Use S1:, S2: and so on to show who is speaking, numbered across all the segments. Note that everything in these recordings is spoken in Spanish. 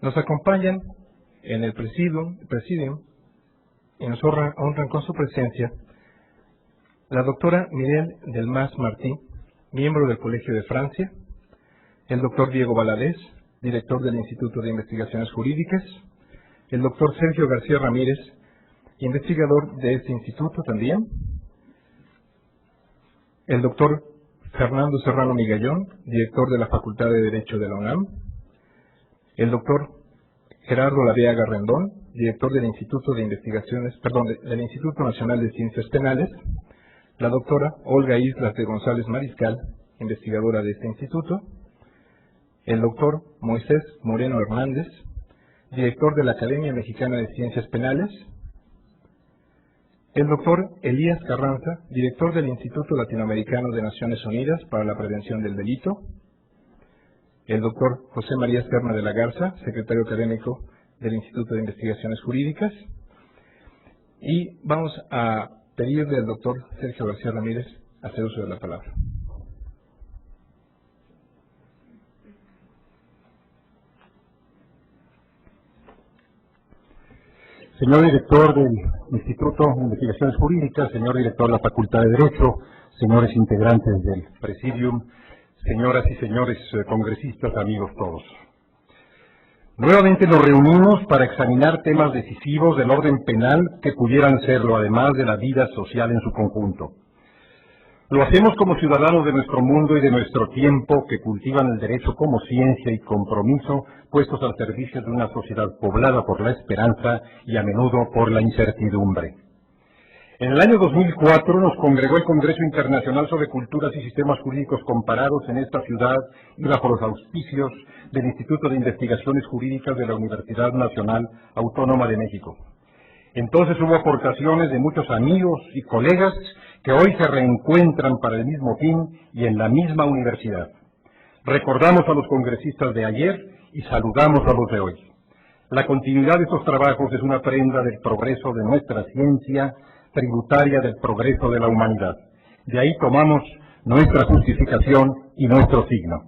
S1: Nos acompañan en el presidium y nos honran con su presencia la doctora Mireille Delmas-Martí, miembro del Colegio de Francia, el doctor Diego Valadez, director del Instituto de Investigaciones Jurídicas, el doctor Sergio García Ramírez, investigador de este instituto también, el doctor Fernando Serrano Migallón, director de la Facultad de Derecho de la UNAM, el doctor Gerardo Laveaga Rendón, director del Instituto de Investigaciones, del Instituto Nacional de Ciencias Penales, la doctora Olga Islas de González Mariscal, investigadora de este instituto, el doctor Moisés Moreno Hernández, director de la Academia Mexicana de Ciencias Penales, el doctor Elías Carranza, director del Instituto Latinoamericano de Naciones Unidas para la Prevención del Delito, el doctor José María Serna de la Garza, secretario académico del Instituto de Investigaciones Jurídicas, y vamos a pedirle al doctor Sergio García Ramírez hacer uso de la palabra.
S2: Señor director del Instituto de Investigaciones Jurídicas, señor director de la Facultad de Derecho, señores integrantes del Presidium, señoras y señores congresistas, amigos todos. Nuevamente nos reunimos para examinar temas decisivos del orden penal que pudieran serlo, además de la vida social en su conjunto. Lo hacemos como ciudadanos de nuestro mundo y de nuestro tiempo que cultivan el derecho como ciencia y compromiso puestos al servicio de una sociedad poblada por la esperanza y a menudo por la incertidumbre. En el año 2004 nos congregó el Congreso Internacional sobre Culturas y Sistemas Jurídicos Comparados en esta ciudad y bajo los auspicios del Instituto de Investigaciones Jurídicas de la Universidad Nacional Autónoma de México. Entonces hubo aportaciones de muchos amigos y colegas que hoy se reencuentran para el mismo fin y en la misma universidad. Recordamos a los congresistas de ayer y saludamos a los de hoy. La continuidad de estos trabajos es una prenda del progreso de nuestra ciencia, tributaria del progreso de la humanidad. De ahí tomamos nuestra justificación y nuestro signo.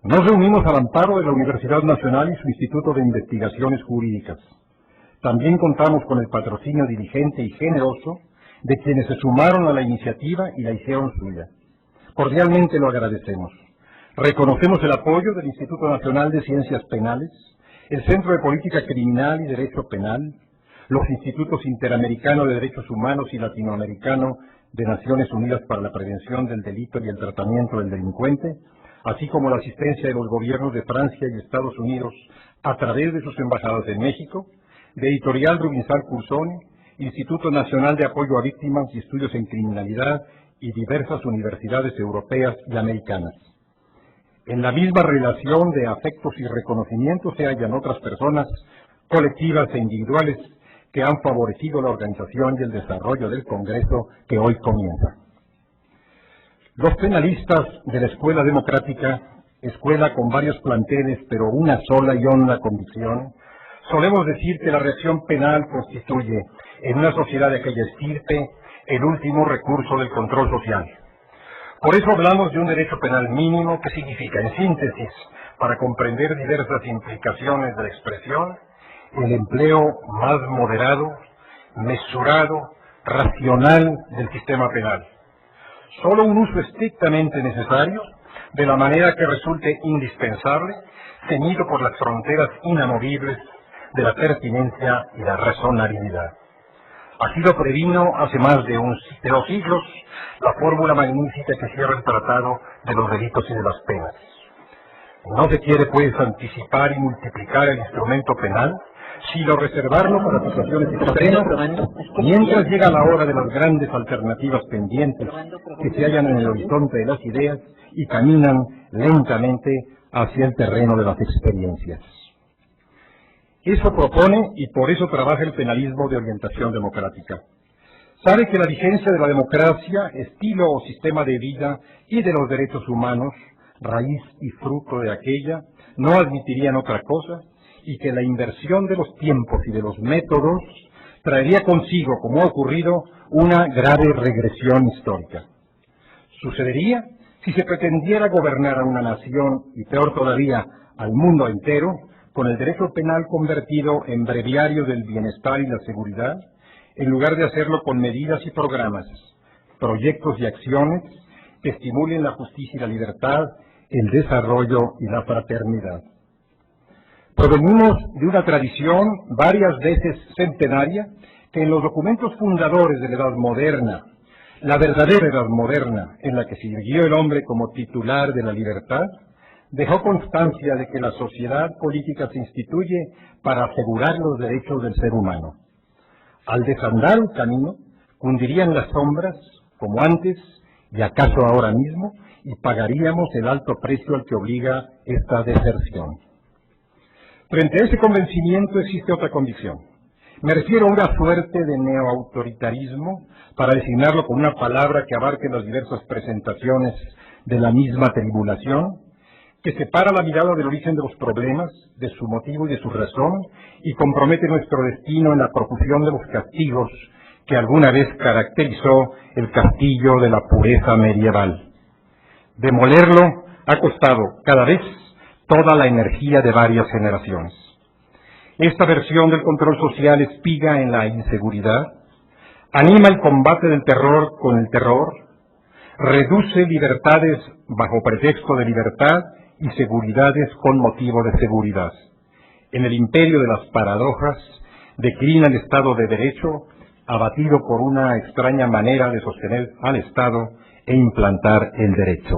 S2: Nos reunimos al amparo de la Universidad Nacional y su Instituto de Investigaciones Jurídicas. También contamos con el patrocinio diligente y generoso de quienes se sumaron a la iniciativa y la hicieron suya. Cordialmente lo agradecemos. Reconocemos el apoyo del Instituto Nacional de Ciencias Penales, el Centro de Política Criminal y Derecho Penal, los Institutos Interamericano de Derechos Humanos y Latinoamericano de Naciones Unidas para la Prevención del Delito y el Tratamiento del Delincuente, así como la asistencia de los gobiernos de Francia y Estados Unidos a través de sus embajadas en México, de Editorial Rubinsal Cursoni, Instituto Nacional de Apoyo a Víctimas y Estudios en Criminalidad y diversas universidades europeas y americanas. En la misma relación de afectos y reconocimientos se hallan otras personas, colectivas e individuales, que han favorecido la organización y el desarrollo del Congreso que hoy comienza. Los penalistas de la Escuela Democrática, escuela con varios planteles pero una sola y honda convicción, solemos decir que la reacción penal constituye, en una sociedad de aquella estirpe, el último recurso del control social. Por eso hablamos de un derecho penal mínimo que significa, en síntesis, para comprender diversas implicaciones de la expresión, el empleo más moderado, mesurado, racional del sistema penal. Solo un uso estrictamente necesario, de la manera que resulte indispensable, ceñido por las fronteras inamovibles de la pertinencia y la razonabilidad. Así lo previno hace más de 2 siglos la fórmula magnífica que cierra el tratado de los delitos y de las penas. No se quiere, pues, anticipar y multiplicar el instrumento penal, sino reservarlo para situaciones extremas, mientras llega la hora de las grandes alternativas pendientes que se hallan en el horizonte de las ideas y caminan lentamente hacia el terreno de las experiencias. Eso propone y por eso trabaja el penalismo de orientación democrática. Sabe que la vigencia de la democracia, estilo o sistema de vida y de los derechos humanos, raíz y fruto de aquella, no admitirían otra cosa y que la inversión de los tiempos y de los métodos traería consigo, como ha ocurrido, una grave regresión histórica. Sucedería si se pretendiera gobernar a una nación y peor todavía al mundo entero con el derecho penal convertido en breviario del bienestar y la seguridad, en lugar de hacerlo con medidas y programas, proyectos y acciones que estimulen la justicia y la libertad, el desarrollo y la fraternidad. Provenimos de una tradición varias veces centenaria que en los documentos fundadores de la Edad Moderna, la verdadera Edad Moderna, en la que se irguió el hombre como titular de la libertad, dejó constancia de que la sociedad política se instituye para asegurar los derechos del ser humano. Al desandar el camino, cundirían las sombras, como antes y acaso ahora mismo, y pagaríamos el alto precio al que obliga esta deserción. Frente a ese convencimiento existe otra convicción. Me refiero a una suerte de neoautoritarismo, para designarlo con una palabra que abarque las diversas presentaciones de la misma tribulación, que separa la mirada del origen de los problemas, de su motivo y de su razón, y compromete nuestro destino en la profusión de los castigos que alguna vez caracterizó el castillo de la pureza medieval. Demolerlo ha costado cada vez toda la energía de varias generaciones. Esta versión del control social espiga en la inseguridad, anima el combate del terror con el terror, reduce libertades bajo pretexto de libertad y seguridades con motivo de seguridad. En el imperio de las paradojas declina el Estado de Derecho, abatido por una extraña manera de sostener al Estado e implantar el derecho.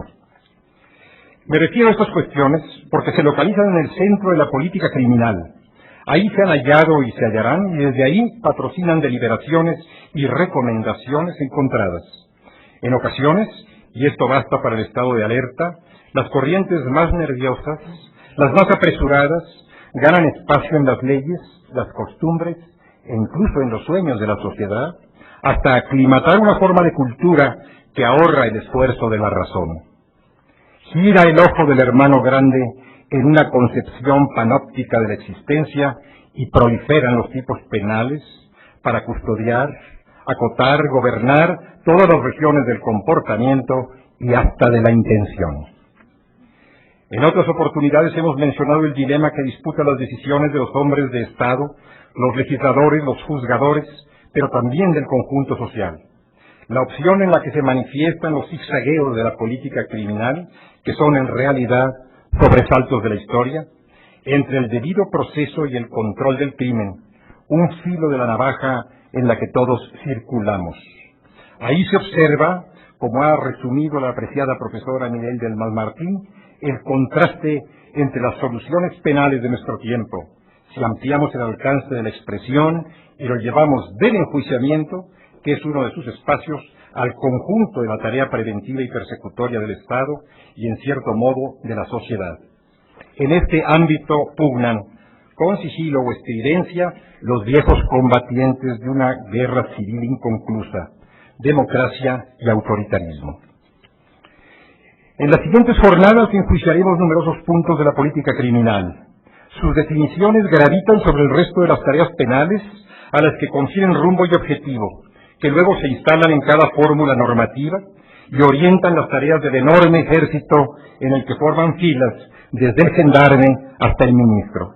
S2: Me refiero a estas cuestiones porque se localizan en el centro de la política criminal. Ahí se han hallado y se hallarán, y desde ahí patrocinan deliberaciones y recomendaciones encontradas. En ocasiones, y esto basta para el estado de alerta, las corrientes más nerviosas, las más apresuradas, ganan espacio en las leyes, las costumbres e incluso en los sueños de la sociedad, hasta aclimatar una forma de cultura que ahorra el esfuerzo de la razón. Gira el ojo del hermano grande en una concepción panóptica de la existencia y proliferan los tipos penales para custodiar, acotar, gobernar todas las regiones del comportamiento y hasta de la intención. En otras oportunidades hemos mencionado el dilema que disputa las decisiones de los hombres de Estado, los legisladores, los juzgadores, pero también del conjunto social. La opción en la que se manifiestan los zigzagueos de la política criminal, que son en realidad sobresaltos de la historia, entre el debido proceso y el control del crimen, un filo de la navaja en la que todos circulamos. Ahí se observa, como ha resumido la apreciada profesora Miguel del Malmartín, el contraste entre las soluciones penales de nuestro tiempo, si ampliamos el alcance de la expresión y lo llevamos del enjuiciamiento, que es uno de sus espacios, al conjunto de la tarea preventiva y persecutoria del Estado y, en cierto modo, de la sociedad. En este ámbito pugnan, con sigilo o estridencia, los viejos combatientes de una guerra civil inconclusa, democracia y autoritarismo. En las siguientes jornadas enjuiciaremos numerosos puntos de la política criminal. Sus definiciones gravitan sobre el resto de las tareas penales a las que confieren rumbo y objetivo, que luego se instalan en cada fórmula normativa y orientan las tareas del enorme ejército en el que forman filas desde el gendarme hasta el ministro.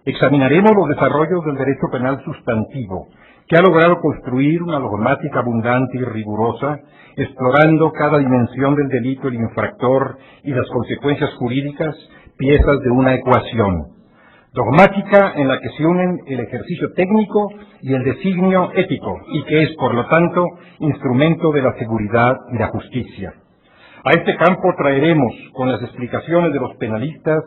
S2: Examinaremos los desarrollos del derecho penal sustantivo, que ha logrado construir una dogmática abundante y rigurosa, explorando cada dimensión del delito, el infractor y las consecuencias jurídicas, piezas de una ecuación. Dogmática en la que se unen el ejercicio técnico y el designio ético, y que es, por lo tanto, instrumento de la seguridad y la justicia. A este campo traeremos, con las explicaciones de los penalistas,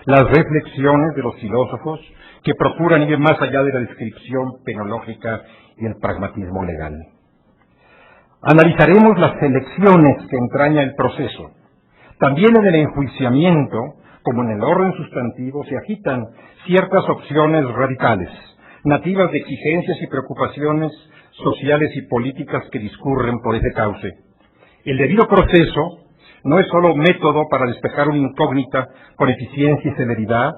S2: las reflexiones de los filósofos, que procuran ir más allá de la descripción penológica y el pragmatismo legal. Analizaremos las elecciones que entraña el proceso. También en el enjuiciamiento, como en el orden sustantivo, se agitan ciertas opciones radicales, nativas de exigencias y preocupaciones sociales y políticas que discurren por ese cauce. El debido proceso no es solo método para despejar una incógnita con eficiencia y celeridad,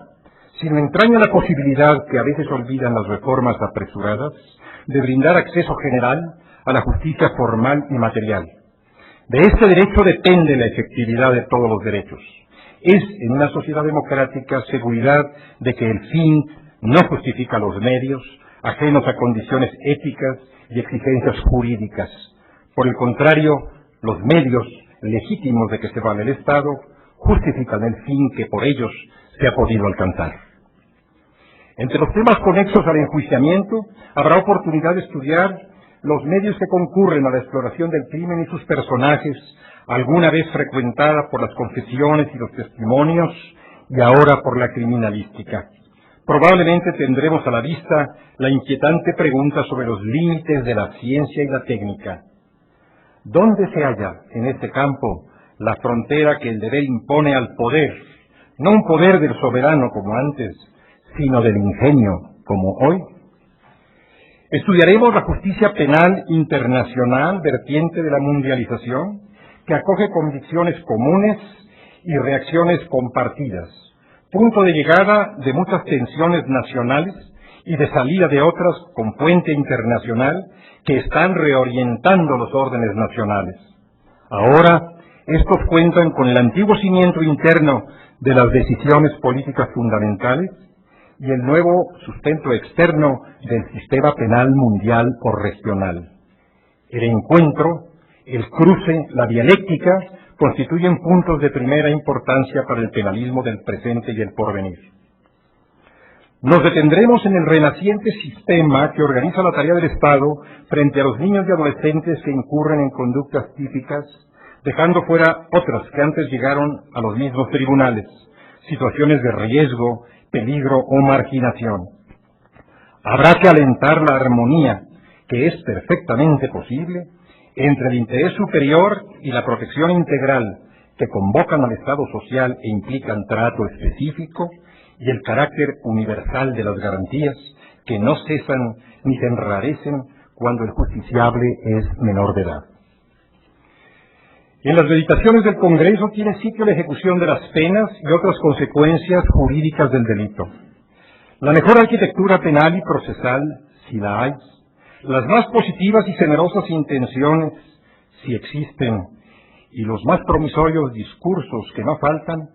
S2: sino entraña la posibilidad, que a veces olvidan las reformas apresuradas, de brindar acceso general a la justicia formal y material. De este derecho depende la efectividad de todos los derechos. es en una sociedad democrática seguridad de que el fin no justifica los medios, ajenos a condiciones éticas y exigencias jurídicas. Por el contrario, los medios legítimos de que se vale el Estado justifican el fin que por ellos se ha podido alcanzar. Entre los temas conexos al enjuiciamiento habrá oportunidad de estudiar los medios que concurren a la exploración del crimen y sus personajes, alguna vez frecuentada por las confesiones y los testimonios y ahora por la criminalística. Probablemente tendremos a la vista la inquietante pregunta sobre los límites de la ciencia y la técnica. ¿Dónde se halla en este campo la frontera que el deber impone al poder? No un poder del soberano como antes, sino del ingenio como hoy. Estudiaremos la justicia penal internacional, vertiente de la mundialización, que acoge convicciones comunes y reacciones compartidas, punto de llegada de muchas tensiones nacionales y de salida de otras con fuente internacional que están reorientando los órdenes nacionales. Ahora, estos cuentan con el antiguo cimiento interno de las decisiones políticas fundamentales y el nuevo sustento externo del sistema penal mundial o regional. El encuentro, el cruce, la dialéctica constituyen puntos de primera importancia para el penalismo del presente y el porvenir. Nos detendremos en el renaciente sistema que organiza la tarea del Estado frente a los niños y adolescentes que incurren en conductas típicas, dejando fuera otras que antes llegaron a los mismos tribunales, situaciones de riesgo, peligro o marginación. Habrá que alentar la armonía, que es perfectamente posible, entre el interés superior y la protección integral, que convocan al Estado social e implican trato específico, y el carácter universal de las garantías, que no cesan ni se enrarecen cuando el justiciable es menor de edad. En las meditaciones del Congreso tiene sitio la ejecución de las penas y otras consecuencias jurídicas del delito. La mejor arquitectura penal y procesal, si la hay, las más positivas y generosas intenciones, si existen, y los más promisorios discursos que no faltan,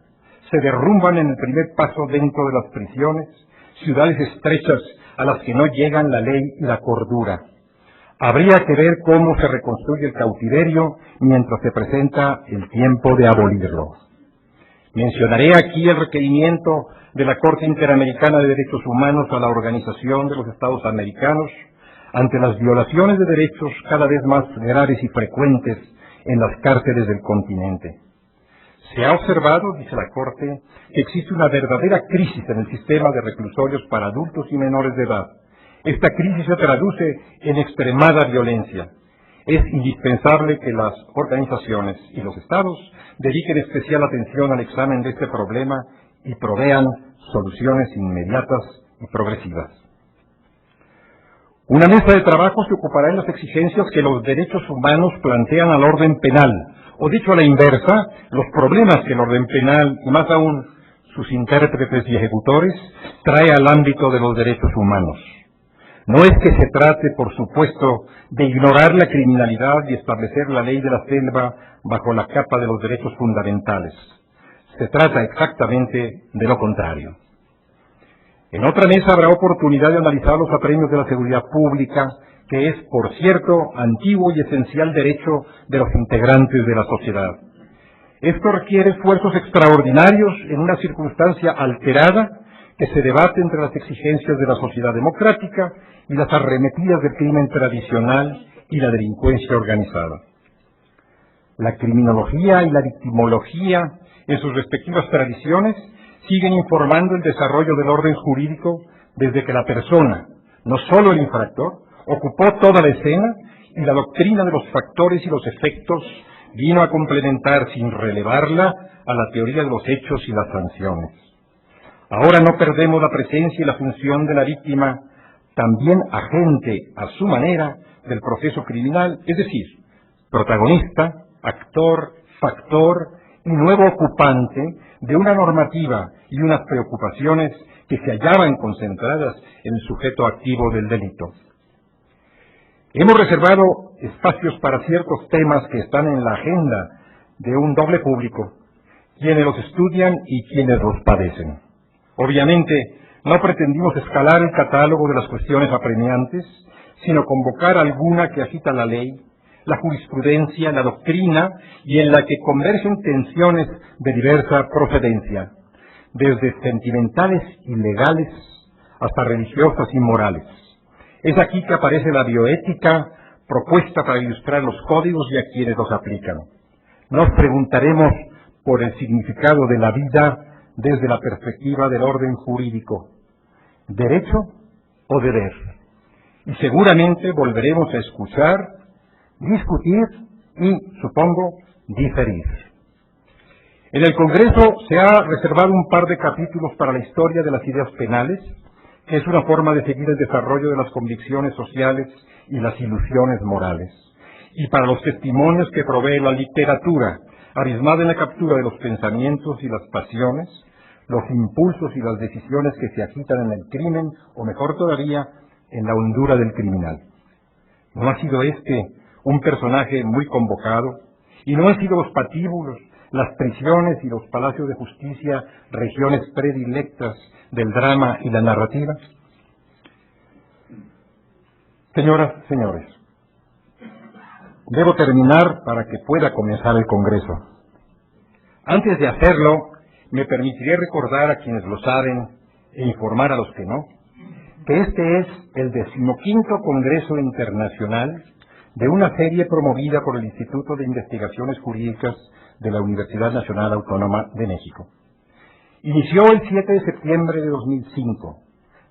S2: se derrumban en el primer paso dentro de las prisiones, ciudades estrechas a las que no llegan la ley y la cordura. Habría que ver cómo se reconstruye el cautiverio mientras se presenta el tiempo de abolirlo. Mencionaré aquí el requerimiento de la Corte Interamericana de Derechos Humanos a la Organización de los Estados Americanos ante las violaciones de derechos cada vez más graves y frecuentes en las cárceles del continente. Se ha observado, dice la Corte, que existe una verdadera crisis en el sistema de reclusorios para adultos y menores de edad. Esta crisis se traduce en extremada violencia. Es indispensable que las organizaciones y los estados dediquen especial atención al examen de este problema y provean soluciones inmediatas y progresivas. Una mesa de trabajo se ocupará en las exigencias que los derechos humanos plantean al orden penal, o dicho a la inversa, los problemas que el orden penal, y más aún sus intérpretes y ejecutores, trae al ámbito de los derechos humanos. No es que se trate, por supuesto, de ignorar la criminalidad y establecer la ley de la selva bajo la capa de los derechos fundamentales. Se trata exactamente de lo contrario. En otra mesa habrá oportunidad de analizar los apremios de la seguridad pública, que es, por cierto, antiguo y esencial derecho de los integrantes de la sociedad. Esto requiere esfuerzos extraordinarios en una circunstancia alterada que se debate entre las exigencias de la sociedad democrática y las arremetidas del crimen tradicional y la delincuencia organizada. La criminología y la victimología, en sus respectivas tradiciones, siguen informando el desarrollo del orden jurídico desde que la persona, no solo el infractor, ocupó toda la escena y la doctrina de los factores y los efectos vino a complementar sin relevarla a la teoría de los hechos y las sanciones. Ahora no perdemos la presencia y la función de la víctima, también agente a su manera del proceso criminal, es decir, protagonista, actor, factor y nuevo ocupante de una normativa y unas preocupaciones que se hallaban concentradas en el sujeto activo del delito. Hemos reservado espacios para ciertos temas que están en la agenda de un doble público, quienes los estudian y quienes los padecen. Obviamente, no pretendimos escalar el catálogo de las cuestiones apremiantes, sino convocar alguna que agita la ley, la jurisprudencia, la doctrina y en la que convergen tensiones de diversa procedencia, desde sentimentales y legales hasta religiosas y morales. Es aquí que aparece la bioética propuesta para ilustrar los códigos y a quienes los aplican. Nos preguntaremos por el significado de la vida desde la perspectiva del orden jurídico, derecho o deber. Y seguramente volveremos a escuchar, discutir y, supongo, diferir. En el Congreso se ha reservado un par de capítulos para la historia de las ideas penales, que es una forma de seguir el desarrollo de las convicciones sociales y las ilusiones morales, y para los testimonios que provee la literatura, abismada en la captura de los pensamientos y las pasiones, los impulsos y las decisiones que se agitan en el crimen, o mejor todavía, en la hondura del criminal. ¿No ha sido este un personaje muy convocado? ¿Y no han sido los patíbulos, las prisiones y los palacios de justicia regiones predilectas del drama y la narrativa? Señoras, señores, debo terminar para que pueda comenzar el Congreso. Antes de hacerlo, me permitiré recordar a quienes lo saben e informar a los que no, que este es el 15º Congreso Internacional de una serie promovida por el Instituto de Investigaciones Jurídicas de la Universidad Nacional Autónoma de México. Inició el 7 de septiembre de 2005,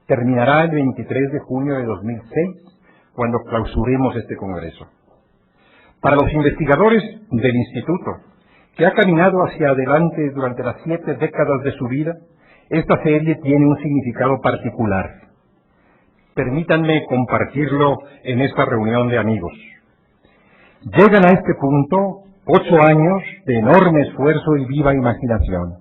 S2: terminará el 23 de junio de 2006, cuando clausuremos este Congreso. Para los investigadores del Instituto, que ha caminado hacia adelante durante las 7 décadas de su vida, esta serie tiene un significado particular. Permítanme compartirlo en esta reunión de amigos. Llegan a este punto 8 años de enorme esfuerzo y viva imaginación.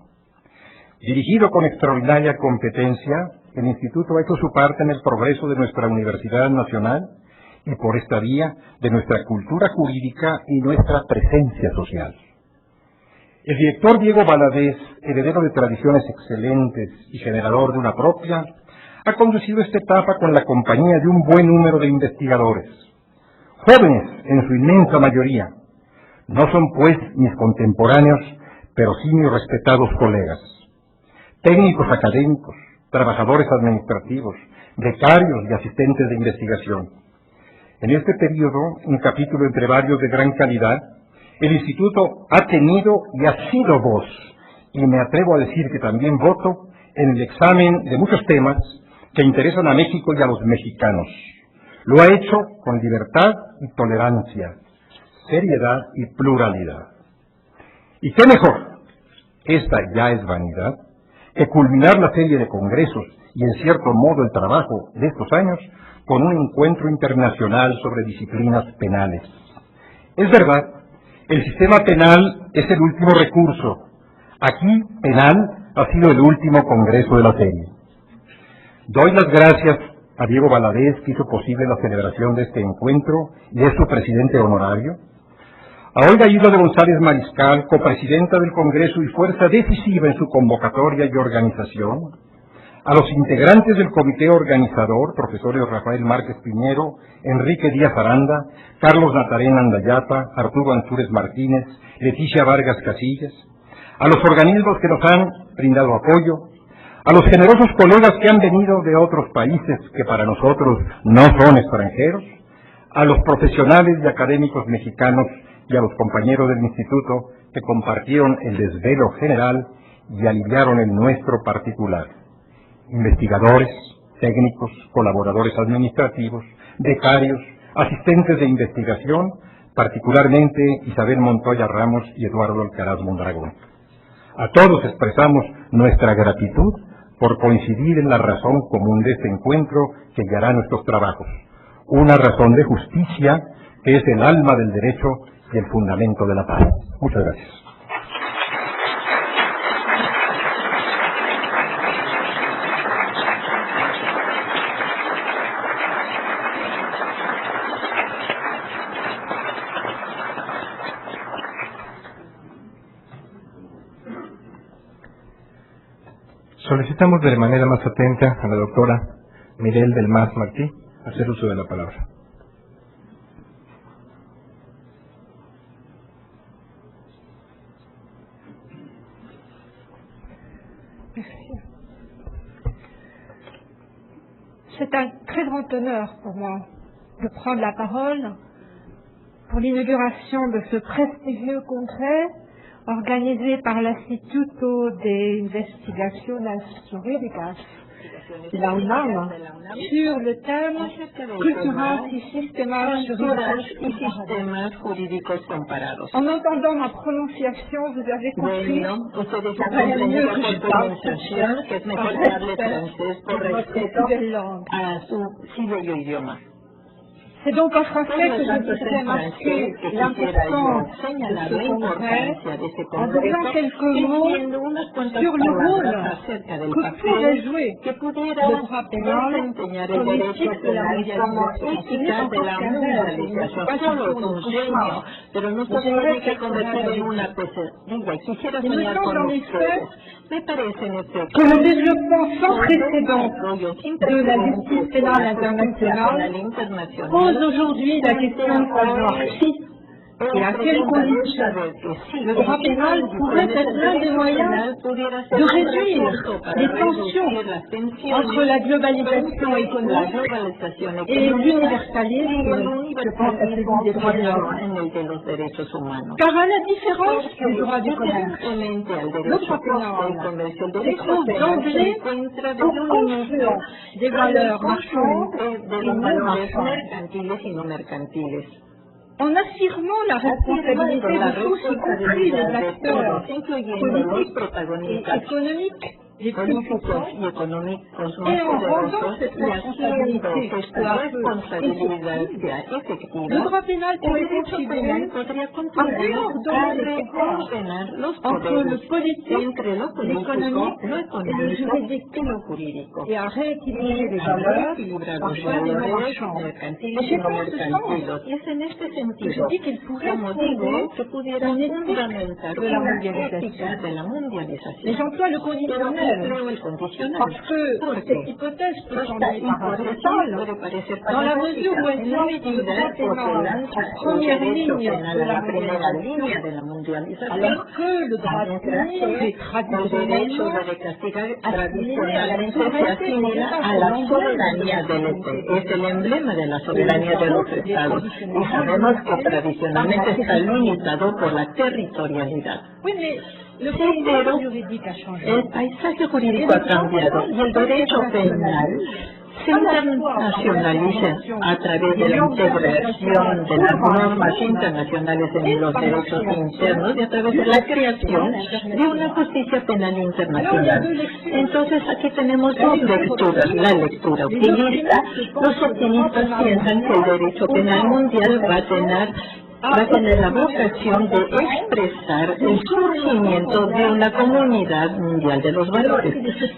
S2: Dirigido con extraordinaria competencia, el Instituto ha hecho su parte en el progreso de nuestra Universidad Nacional y por esta vía de nuestra cultura jurídica y nuestra presencia social. El director Diego Valadez, heredero de tradiciones excelentes y generador de una propia, ha conducido esta etapa con la compañía de un buen número de investigadores, jóvenes en su inmensa mayoría. No son pues mis contemporáneos, pero sí mis respetados colegas. Técnicos académicos, trabajadores administrativos, becarios y asistentes de investigación. En este periodo, un capítulo entre varios de gran calidad, el Instituto ha tenido y ha sido voz, y me atrevo a decir que también voto, en el examen de muchos temas que interesan a México y a los mexicanos. Lo ha hecho con libertad y tolerancia, seriedad y pluralidad. ¿Y qué mejor? Esta ya es vanidad, que culminar la serie de congresos y en cierto modo el trabajo de estos años con un encuentro internacional sobre disciplinas penales. Es verdad, el sistema penal es el último recurso. Aquí, penal ha sido el último congreso de la serie. Doy las gracias a Diego Valadez, que hizo posible la celebración de este encuentro y es su presidente honorario, a Olga Isla de González Mariscal, copresidenta del Congreso y fuerza decisiva en su convocatoria y organización, a los integrantes del comité organizador, profesores Rafael Márquez Piñero, Enrique Díaz Aranda, Carlos Natarena Andayapa, Arturo Ansúrez Martínez, Leticia Vargas Casillas, a los organismos que nos han brindado apoyo, a los generosos colegas que han venido de otros países que para nosotros no son extranjeros, a los profesionales y académicos mexicanos y a los compañeros del Instituto que compartieron el desvelo general y aliviaron el nuestro particular. Investigadores, técnicos, colaboradores administrativos, becarios, asistentes de investigación, particularmente Isabel Montoya Ramos y Eduardo Alcaraz Mondragón. A todos expresamos nuestra gratitud por coincidir en la razón común de este encuentro que guiará nuestros trabajos, una razón de justicia que es el alma del derecho y el fundamento de la paz. Muchas gracias.
S1: Solicitamos de manera más atenta a la doctora Mirel del Mas Martí hacer uso de la palabra.
S3: C'est un très grand honneur pour moi de prendre la parole pour l'inauguration de ce prestigieux congrès organisé par l'Instituto de Investigaciones Jurídicas de la UNAM sur le thème Culturas y sistemas jurídicos comparados. En entendant ma prononciation, vous avez compris que es mejor que hable francés por respeto a su bello idioma. C'est donc en français que je voudrais marquer l'importance de ce congrès en disant quelques mots sur le rôle que pourrait jouer le droit pénal comme éthique de la mondialisation. Pero no se tiene que convertir en una pesadilla. Quisiera soñar con ustedes. Me parece en efecto que le développement sans précédent de la justice pénale internationale pose aujourd'hui la question de savoir si et à quelles conditions le droit pénal pourrait être l'un des moyens de réduire les tensions entre la globalisation économique et l'universalisme, je pense à celui des droits de l'homme. Car à la différence du droit du commerce, le droit pénal se trouve d'emblée au confluent des valeurs marchandes et non marchandes. En affirmant la responsabilité de tous, y compris les acteurs politiques et économiques les plus puissants, et en rendant cette responsabilité le droit pénal pourrait contribuer à réordonner entre le politique, l'économique et le juridique, et à rééquilibrer les valeurs, parfois les marchands. Et c'est en ce sens que je dis qu'il pourrait fonder une éthique de la mondialisation. Et j'emploie le conditionnel, parce que cette hypothèse peut sembler paradoxale, dans la mesure où elle met le droit pénal en première ligne de la mondialisation, alors que le droit civil est traditionnellement assimilé à la soberanía del Estado. Es el emblema de la soberanía de los Estados. Y sabemos que tradicionalmente está limitado por la territorialidad. Sí, pero el paisaje jurídico ha cambiado y el derecho penal se internacionaliza a través de la integración de las normas internacionales en los derechos internos y a través de la creación de una justicia penal internacional. Entonces aquí tenemos dos lecturas. La lectura optimista, los optimistas piensan que el derecho penal mundial va a tener la vocación de expresar el surgimiento de una comunidad mundial de los valores.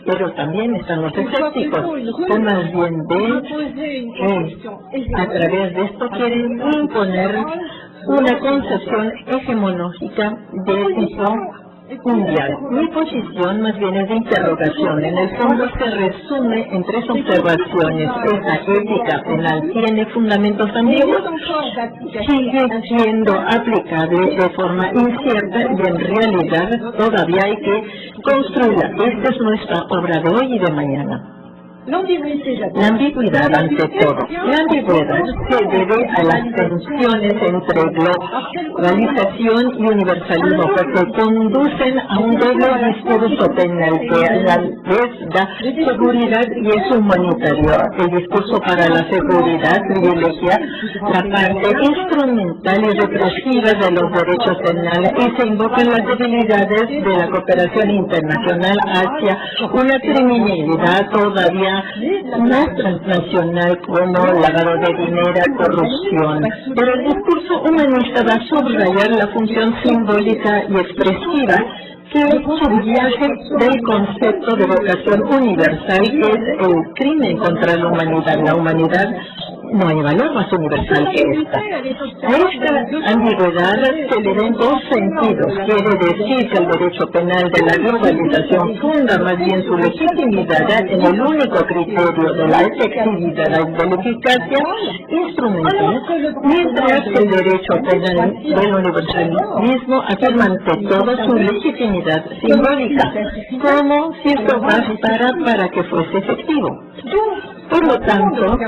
S3: Pero también están los escépticos, que más bien ven que a través de esto quieren imponer una concepción hegemonológica de tipo mundial. Mi posición más bien es de interrogación. En el fondo se resume en tres observaciones. ¿Esta ética penal tiene fundamentos ambiguos? Sigue siendo aplicable de forma incierta y en realidad todavía hay que construirla. Esta es nuestra obra de hoy y de mañana. La ambigüedad ante todo. La ambigüedad se debe a las tensiones entre globalización y universalismo, porque conducen a un doble discurso penal que a la vez da seguridad y es humanitario. El discurso para la seguridad privilegia la parte instrumental y represiva de los derechos penales y se invocan las debilidades de la cooperación internacional hacia una criminalidad todavía más transnacional como lavado de dinero, corrupción. Pero el discurso humanista va a subrayar la función simbólica y expresiva que subyace del concepto de vocación universal, que es el crimen contra la humanidad. La humanidad no hay valor más universal que esta. A esta ambigüedad se le ven dos sentidos. Quiere decir que el derecho penal de la globalización funda más bien su legitimidad en el único criterio de la efectividad y de la eficacia instrumental, mientras que el derecho penal del universalismo afirma ante todo su legitimidad simbólica, como si esto bastara para que fuese efectivo. Por lo tanto,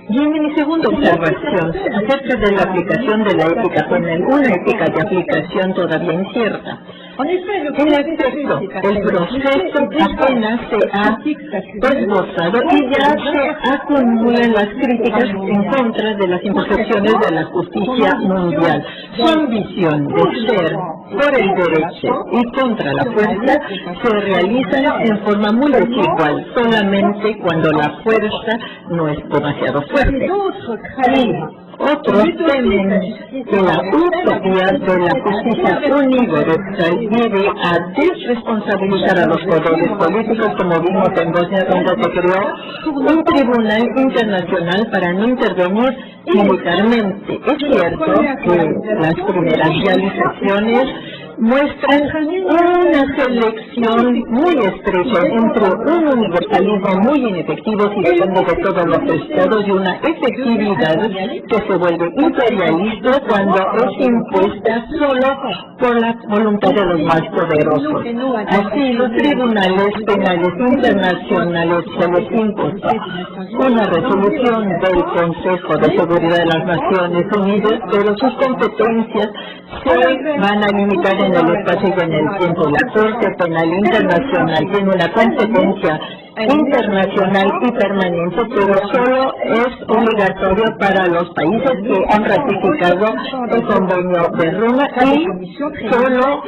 S3: y en mi segunda observación acerca de la aplicación de la ética penal, una ética de aplicación todavía incierta. En efecto, el proceso apenas se ha esbozado y ya se acumulan las críticas en contra de las imperfecciones de la justicia mundial. Su ambición de ser por el derecho y contra la fuerza se realizan en forma muy desigual, solamente cuando la fuerza no es demasiado fuerte. Otros temen que la utopía de la justicia universal lleve a desresponsabilizar a los poderes políticos, como vimos en Bosnia, donde se creó un tribunal internacional para no intervenir militarmente. Es cierto que las primeras realizaciones muestran una selección muy estrecha entre un universalismo muy inefectivo si depende de todos los estados y una efectividad que se vuelve imperialista cuando es impuesta solo por la voluntad de los más poderosos. Así, los tribunales penales internacionales se les impuso una resolución del Consejo de Seguridad de las Naciones Unidas, pero sus competencias se van a limitar en el espacio y en el tiempo. La Corte Penal Internacional tiene una competencia internacional y permanente, pero solo es obligatorio para los países que han ratificado el Convenio de Roma y solo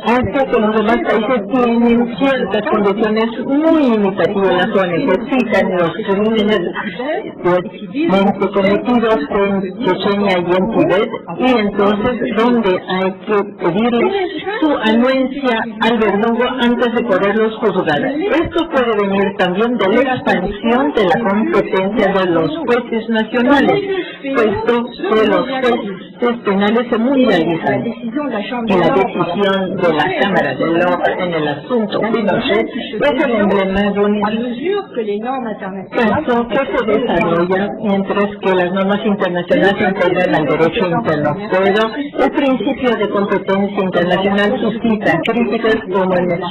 S3: hace que los demás países tienen ciertas condiciones muy limitativas, las cuales necesitan los crímenes cometidos en Chechenia y en Tibet, y entonces donde hay que pedirle su anuencia al verdugo antes de poderlos juzgar. Esto puede venir también de la expansión de la competencia de los jueces nacionales, puesto que los jueces penales se mundializan. Y la decisión de la Cámara de Loja en el asunto Pinochet es el emblema de un caso que se desarrolla mientras que las normas internacionales se integran al derecho interno. Pero el principio de competencia internacional suscita críticas como en el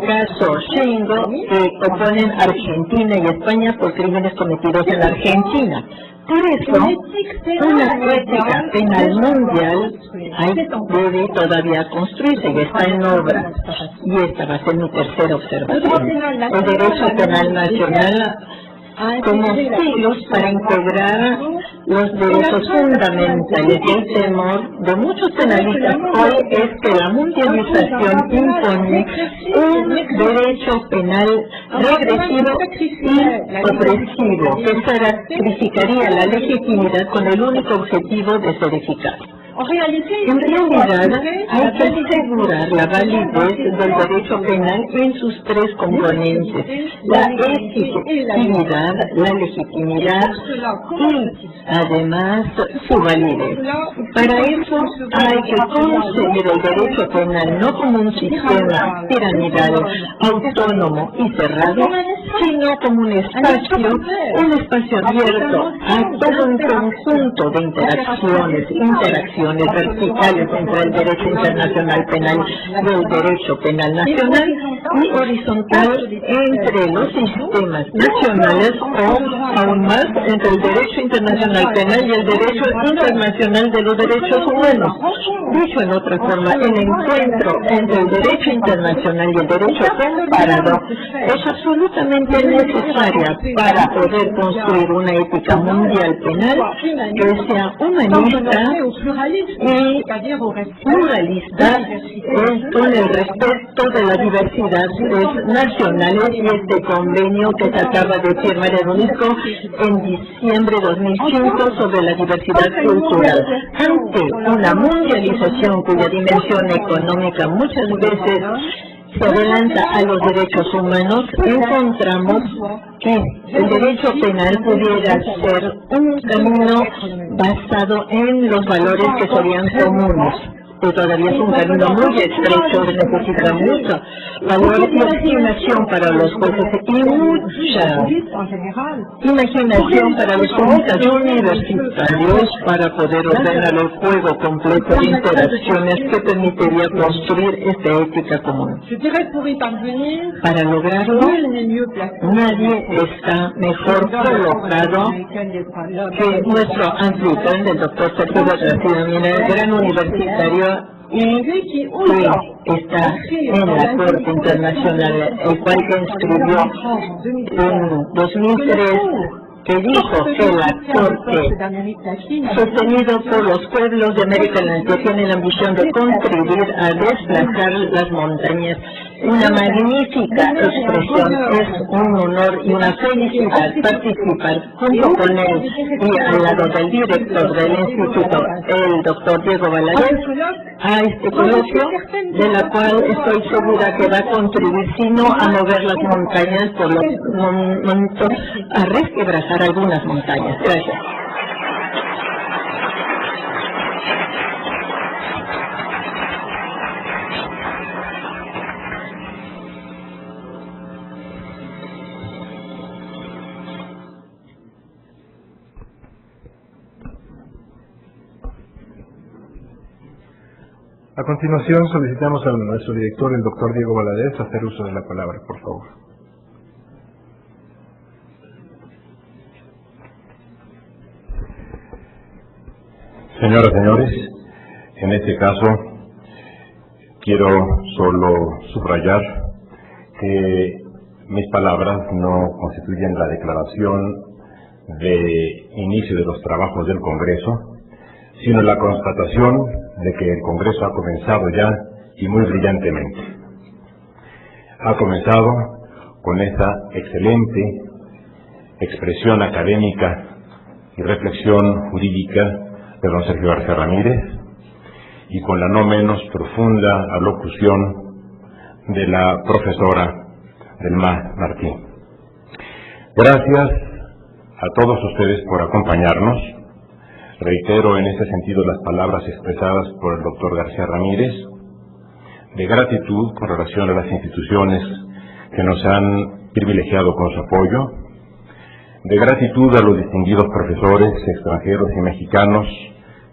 S3: caso Shingo, que oponen a Argentina y España por crímenes cometidos en Argentina. Por eso, una ética penal mundial debe todavía construirse y está en obra. Y esta va a ser mi tercera observación. El derecho penal nacional como siglos para integrar los derechos fundamentales. El temor de muchos penalistas hoy es que la mundialización impone un derecho penal regresivo y opresivo que sacrificaría la legitimidad con el único objetivo de ser eficaz. En realidad, hay que asegurar la validez del derecho penal en sus tres componentes: la efectividad, la legitimidad y, además, su validez. Para eso, hay que concebir el derecho penal no como un sistema piramidal, autónomo y cerrado, sino como un espacio abierto a todo un conjunto de interacciones verticales entre el derecho internacional penal y el derecho penal nacional y horizontal entre los sistemas nacionales o, aún más, entre el derecho internacional penal y el derecho internacional de los derechos humanos. Dicho en otra forma, el encuentro entre el derecho internacional y el derecho comparado es absolutamente necesaria para poder construir una ética mundial penal que sea humanista y pluralista con el respeto de las diversidades nacionales, y este convenio que se acaba de firmar en UNESCO en diciembre de 2005 sobre la diversidad cultural. Ante una mundialización cuya dimensión económica muchas veces se adelanta a los derechos humanos, encontramos que el derecho penal pudiera ser un camino basado en los valores que serían comunes. Pero todavía es un camino muy estrecho, necesita mucho valor y imaginación para los jueces y mucha imaginación para los juristas universitarios para poder ordenar el juego completo de interacciones que permitiría construir esta ética común. Para lograrlo, nadie está mejor colocado que nuestro anfitrión, el doctor Sergio García Mina, el gran universitario y que está en la Corte Internacional, el cual se inscribió en 2003, que dijo que la Corte, sostenido por los pueblos de América Latina, tiene la ambición de contribuir a desplazar las montañas. Una magnífica expresión, es un honor y una felicidad participar junto con él y al lado del director del instituto, el doctor Diego Valadez, a este coloquio, de la cual estoy segura que va a contribuir, si no a mover las montañas, por los momentos a resquebrajar algunas montañas. Gracias.
S1: A continuación, solicitamos a nuestro director, el doctor Diego Valadez, hacer uso de la palabra, por favor.
S2: Señoras y señores, en este caso quiero solo subrayar que mis palabras no constituyen la declaración de inicio de los trabajos del Congreso, sino la constatación de que el Congreso ha comenzado ya y muy brillantemente. Ha comenzado con esta excelente expresión académica y reflexión jurídica de don Sergio García Ramírez y con la no menos profunda alocución de la profesora Delma Martín. Gracias a todos ustedes por acompañarnos. Reitero en este sentido las palabras expresadas por el doctor García Ramírez, de gratitud con relación a las instituciones que nos han privilegiado con su apoyo, de gratitud a los distinguidos profesores extranjeros y mexicanos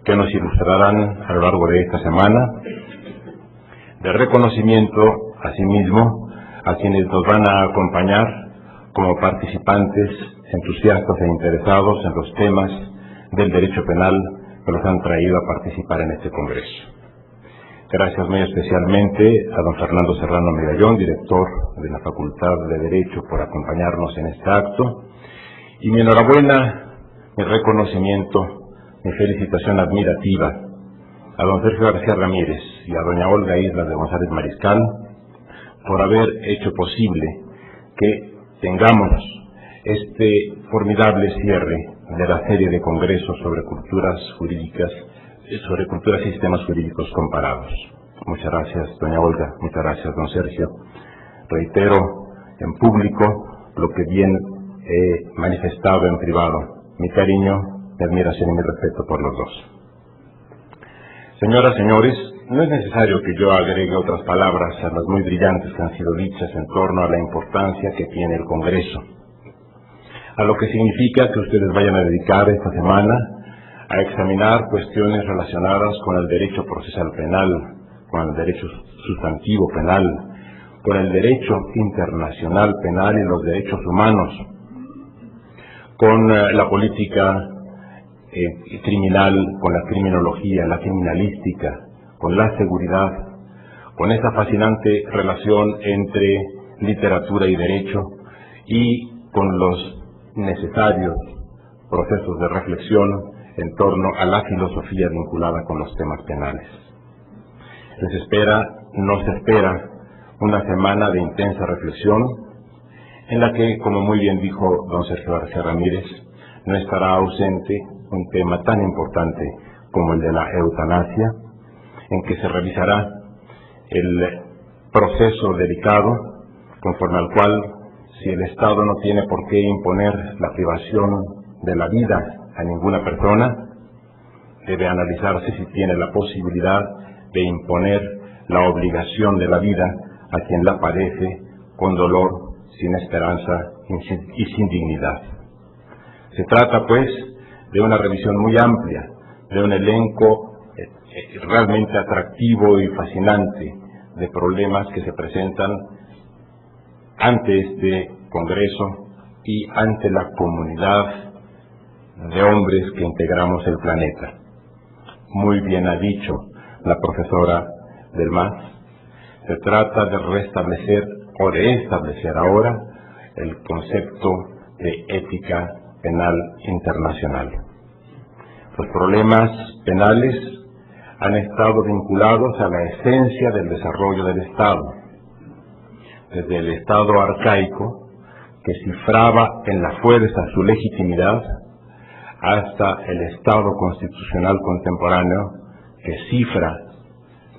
S2: que nos ilustrarán a lo largo de esta semana, de reconocimiento asimismo a quienes nos van a acompañar como participantes entusiastas e interesados en los temas del derecho penal que los han traído a participar en este Congreso. Gracias muy especialmente a don Fernando Serrano Medallón, director de la Facultad de Derecho, por acompañarnos en este acto, y mi enhorabuena, mi reconocimiento, mi felicitación admirativa a don Sergio García Ramírez y a doña Olga Islas de González Mariscal por haber hecho posible que tengamos este formidable cierre de la serie de congresos sobre culturas jurídicas, sobre culturas y sistemas jurídicos comparados. Muchas gracias, doña Olga, muchas gracias, don Sergio. Reitero en público lo que bien he manifestado en privado, mi cariño, mi admiración y mi respeto por los dos. Señoras, señores, no es necesario que yo agregue otras palabras a las muy brillantes que han sido dichas en torno a la importancia que tiene el Congreso, a lo que significa que ustedes vayan a dedicar esta semana a examinar cuestiones relacionadas con el derecho procesal penal, con el derecho sustantivo penal, con el derecho internacional penal y los derechos humanos, con la política criminal, con la criminología, la criminalística, con la seguridad, con esta fascinante relación entre literatura y derecho y con los necesarios procesos de reflexión en torno a la filosofía vinculada con los temas penales. Nos espera una semana de intensa reflexión en la que, como muy bien dijo don Sergio García Ramírez, no estará ausente un tema tan importante como el de la eutanasia, en que se revisará el proceso delicado, conforme al cual, si el Estado no tiene por qué imponer la privación de la vida a ninguna persona, debe analizarse si tiene la posibilidad de imponer la obligación de la vida a quien la padece con dolor, sin esperanza y sin dignidad. Se trata, pues, de una revisión muy amplia, de un elenco realmente atractivo y fascinante de problemas que se presentan ante este Congreso y ante la comunidad de hombres que integramos el planeta. Muy bien ha dicho la profesora del MAS, se trata de restablecer o de establecer ahora el concepto de ética penal internacional. Los problemas penales han estado vinculados a la esencia del desarrollo del Estado, desde el Estado arcaico, que cifraba en la fuerza su legitimidad, hasta el Estado constitucional contemporáneo, que cifra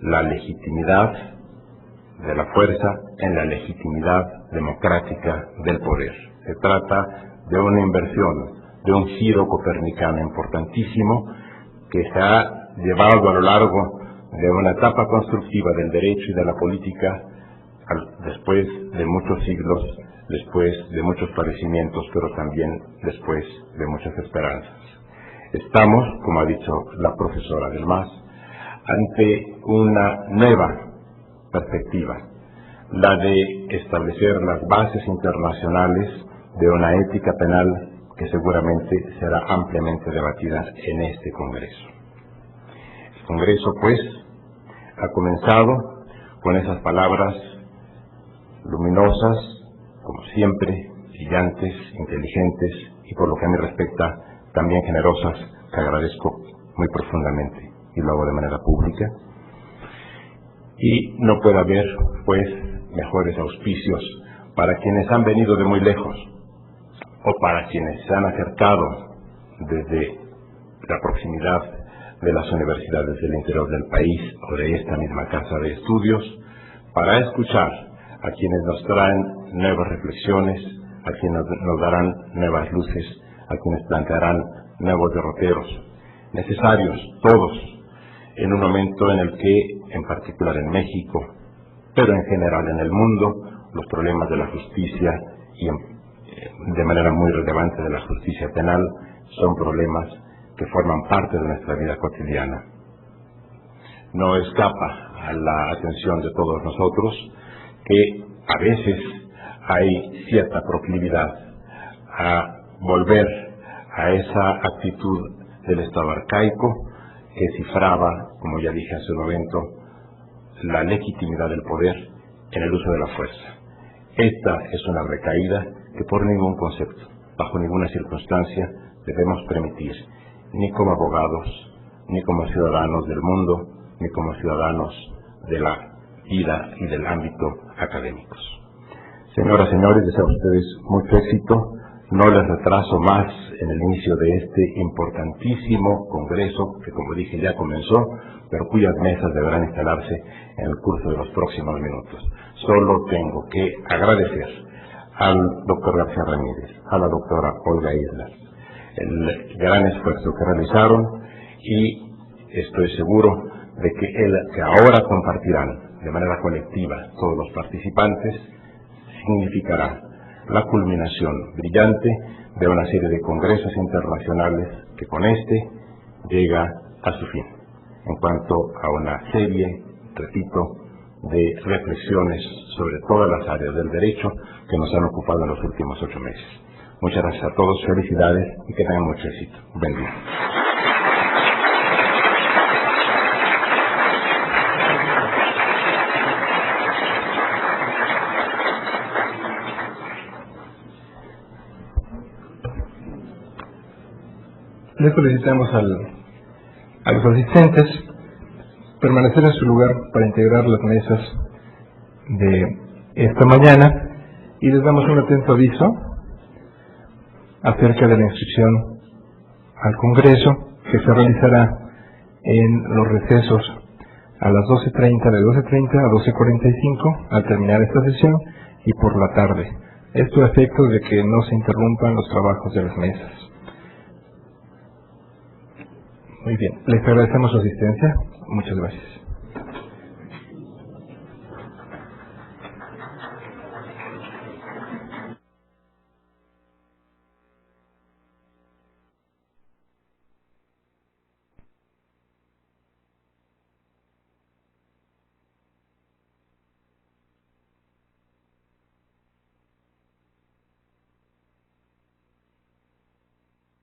S2: la legitimidad de la fuerza en la legitimidad democrática del poder. Se trata de una inversión, de un giro copernicano importantísimo que se ha llevado a lo largo de una etapa constructiva del derecho y de la política después de muchos siglos, después de muchos padecimientos, pero también después de muchas esperanzas. Estamos, como ha dicho la profesora del MAS, ante una nueva perspectiva, la de establecer las bases internacionales de una ética penal que seguramente será ampliamente debatida en este Congreso. El Congreso, pues, ha comenzado con esas palabras luminosas, como siempre, brillantes, inteligentes y, por lo que a mí respecta, también generosas, que agradezco muy profundamente y lo hago de manera pública. Y no puede haber, pues, mejores auspicios para quienes han venido de muy lejos o para quienes se han acercado desde la proximidad de las universidades del interior del país o de esta misma casa de estudios, para escuchar a quienes nos traen nuevas reflexiones, a quienes nos darán nuevas luces, a quienes plantearán nuevos derroteros, necesarios todos, en un momento en el que, en particular en México, pero en general en el mundo, los problemas de la justicia y de manera muy relevante de la justicia penal son problemas que forman parte de nuestra vida cotidiana. No escapa a la atención de todos nosotros que a veces hay cierta proclividad a volver a esa actitud del Estado arcaico que cifraba, como ya dije hace un momento, la legitimidad del poder en el uso de la fuerza. Esta es una recaída que por ningún concepto, bajo ninguna circunstancia, debemos permitir, ni como abogados, ni como ciudadanos del mundo, ni como ciudadanos de la vida y del ámbito académicos. Señoras y señores, deseo a ustedes mucho éxito. No les retraso más en el inicio de este importantísimo congreso que, como dije, ya comenzó, pero cuyas mesas deberán instalarse en el curso de los próximos minutos. Solo tengo que agradecer al doctor García Ramírez, a la doctora Olga Islas, el gran esfuerzo que realizaron, y estoy seguro de que ahora compartirán de manera colectiva todos los participantes, significará la culminación brillante de una serie de congresos internacionales que con este llega a su fin, en cuanto a una serie, repito, de reflexiones sobre todas las áreas del derecho que nos han ocupado en los últimos 8 meses. Muchas gracias a todos, felicidades y que tengan mucho éxito. Buen día.
S1: Le solicitamos a los asistentes permanecer en su lugar para integrar las mesas de esta mañana y les damos un atento aviso acerca de la inscripción al Congreso que se realizará en los recesos a las 12:30, de 12:30 a 12:45 al terminar esta sesión, y por la tarde. Esto a efectos de que no se interrumpan los trabajos de las mesas. Muy bien, les agradecemos su asistencia. Muchas gracias.